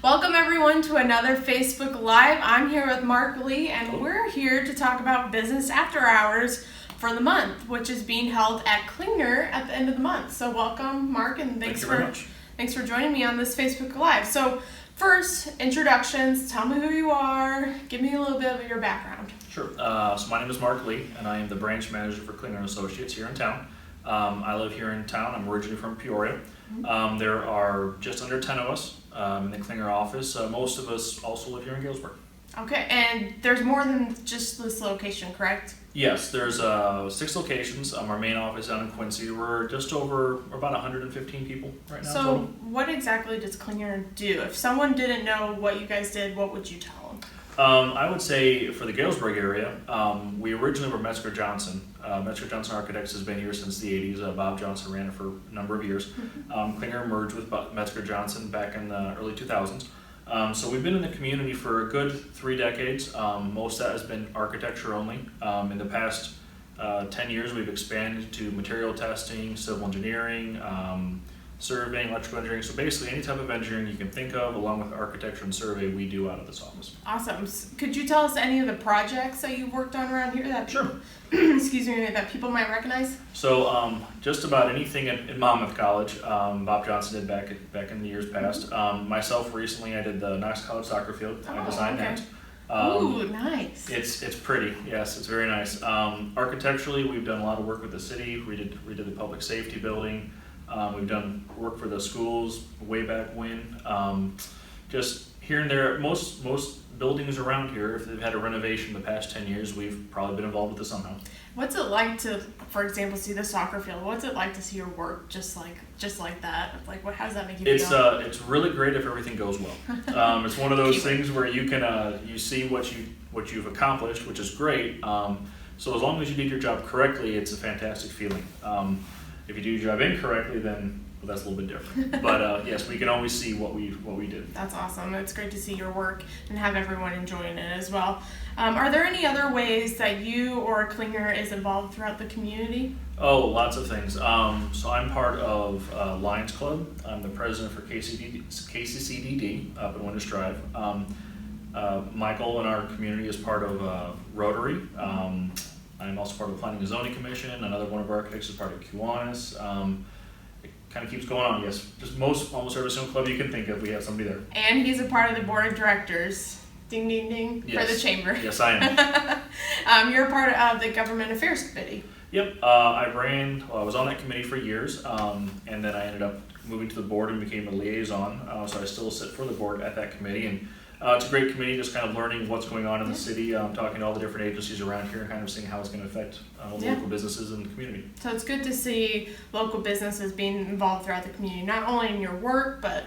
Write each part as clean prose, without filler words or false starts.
Welcome everyone to another Facebook Live. I'm here with Mark Lee, and we're here to talk about business after hours for the month, which is being held at Klingner at the end of the month. So welcome, Mark, and thanks for joining me on this Facebook Live. So first, introductions. Tell me who you are. Give me a little bit of your background. Sure. So my name is Mark Lee, and I am the branch manager for Klingner Associates here in town. I live here in town. I'm originally from Peoria. There are just under 10 of us in the Klingner office. Most of us also live here in Galesburg. Okay, and there's more than just this location, correct? Yes, there's 6 locations. Our main office down in Quincy. We're about 115 people right now. So total. what exactly does Klingner do? If someone didn't know what you guys did, what would you tell them? I would say for the Galesburg area, we originally were Metzger Johnson. Metzger Johnson Architects has been here since the 80s. Bob Johnson ran it for a number of years. Klingner merged with Metzger Johnson back in the early 2000s. So we've been in the community for a good 3 decades. Most of that has been architecture only. In the past 10 years, we've expanded to material testing, civil engineering, surveying, electrical engineering. So basically any type of engineering you can think of, along with architecture and survey, we do out of this office. Awesome. Could you tell us any of the projects that you've worked on around here that Sure. excuse me, that people might recognize? So just about anything in Monmouth College, Bob Johnson did back in the years past. Myself recently, I did the Knox College soccer field. I designed that. Ooh, nice. It's pretty. Yes, it's very nice. Architecturally, we've done a lot of work with the city. We did the public safety building. We've done work for the schools way back when. Just here and there, most buildings around here, if they've had a renovation the past 10 years, we've probably been involved with it somehow. What's it like to, for example, see the soccer field? What's it like to see your work just like that? Like, how does that make you feel? It's really great if everything goes well. It's one of those things where you can you see what you've accomplished, which is great. So as long as you did your job correctly, it's a fantastic feeling. If you do your job incorrectly, then that's a little bit different. But yes, we can always see what we did. That's awesome. It's great to see your work and have everyone enjoying it as well. Are there any other ways that you or Klingner is involved throughout the community? Oh, lots of things. So I'm part of Lions Club. I'm the president for KCCDD up in Winters Drive. Michael in our community is part of Rotary. I'm also part of the Planning and Zoning Commission. Another one of our architects is part of Kiwanis. It kind of keeps going on. Yes, just almost every single club you can think of, we have somebody there. And he's a part of the board of directors. Ding, ding, ding, yes. For the chamber. Yes, I am. You're a part of the Government Affairs Committee. Yep, I was on that committee for years, and then I ended up moving to the board and became a liaison. So I still sit for the board at that committee, and it's a great committee, just kind of learning what's going on in the city, talking to all the different agencies around here, and kind of seeing how it's going to affect local businesses in the community. So it's good to see local businesses being involved throughout the community, not only in your work, but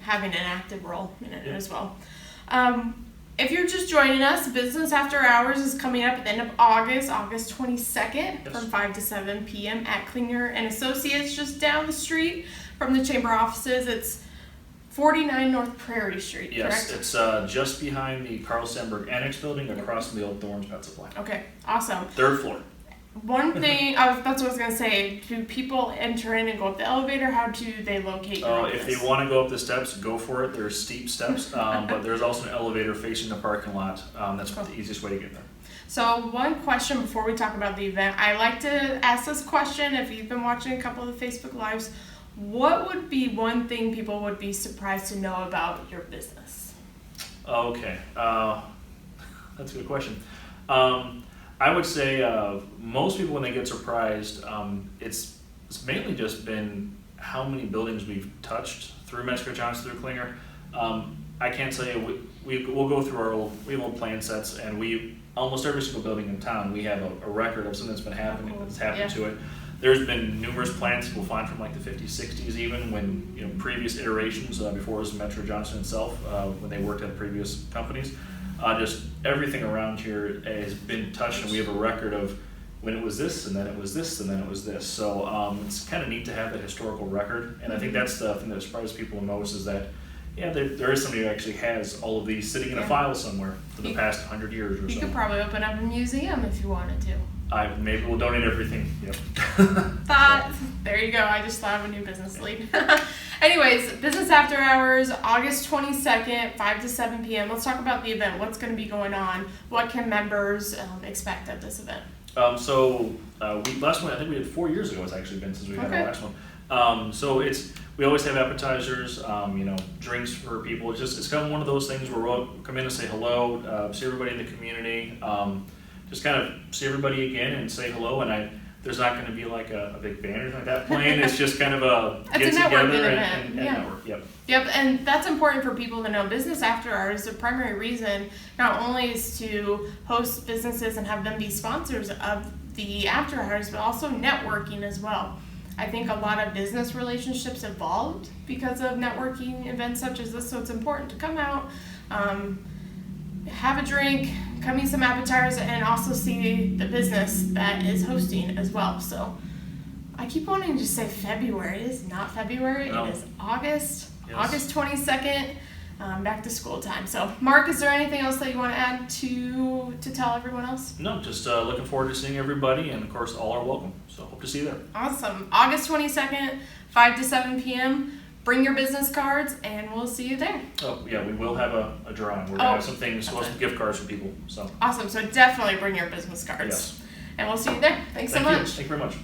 having an active role in it as well. If you're just joining us, Business After Hours is coming up at the end of August 22nd, from 5 to 7 p.m. at Klingner and Associates, just down the street from the chamber offices. It's 49 North Prairie Street, yes, correct? It's just behind the Carl Sandburg Annex building, across from the old Thorns Pet Supply. Okay, awesome. 3rd floor. One thing, that's what I was going to say, do people enter in and go up the elevator? How do they locate your office? If they want to go up the steps, go for it. There's steep steps, but there's also an elevator facing the parking lot. That's the easiest way to get there. So one question before we talk about the event, I like to ask this question if you've been watching a couple of the Facebook Lives. What would be one thing people would be surprised to know about your business? Okay, that's a good question. I would say most people, when they get surprised, it's mainly just been how many buildings we've touched through Metzger Johnson, through Klingner. I can't tell you, we'll go through we have old plan sets, and almost every single building in town, we have a record of something that's been happening, that's happened to it. There's been numerous plans people find from like the 50s, 60s, even when previous iterations before it was Metro Johnson itself, when they worked at previous companies. Just everything around here has been touched, and we have a record of when it was this, and then it was this, and then it was this. So it's kind of neat to have that historical record, and I think that's the thing that surprises people the most, is that there is somebody who actually has all of these sitting in a file somewhere for the past 100 years or so. You could probably open up a museum if you wanted to. Maybe we'll donate everything. Yep. There you go. I just thought of a new business lead. Anyways, business after hours, August 22nd, 5 to 7 p.m. Let's talk about the event. What's going to be going on? What can members expect at this event? Last one, I think we did 4 years ago. It's actually been since we had our last one. We always have appetizers, drinks for people. It's kind of one of those things where we'll come in and say hello, see everybody in the community, just kind of see everybody again and say hello. And there's not going to be like a big band or anything like that playing. It's just kind of a get together and network. Yep. Yep, and that's important for people to know. Business after hours, the primary reason not only is to host businesses and have them be sponsors of the after hours, but also networking as well. I think a lot of business relationships evolved because of networking events such as this, so it's important to come out, have a drink, come eat some appetizers, and also see the business that is hosting as well. So I keep wanting to just say February. It is not February. No. It is August. Yes. August 22nd, back to school time. So Mark, is there anything else that you want to add to tell everyone else? No, just looking forward to seeing everybody, and of course all are welcome. So hope to see you there. Awesome. August 22nd, 5 to 7 p.m. Bring your business cards, and we'll see you there. Oh, yeah, we will have a drawing. We're going to have some things, some gift cards for people. So Awesome. So definitely bring your business cards. Yes. And we'll see you there. Thanks so much. Thank you very much.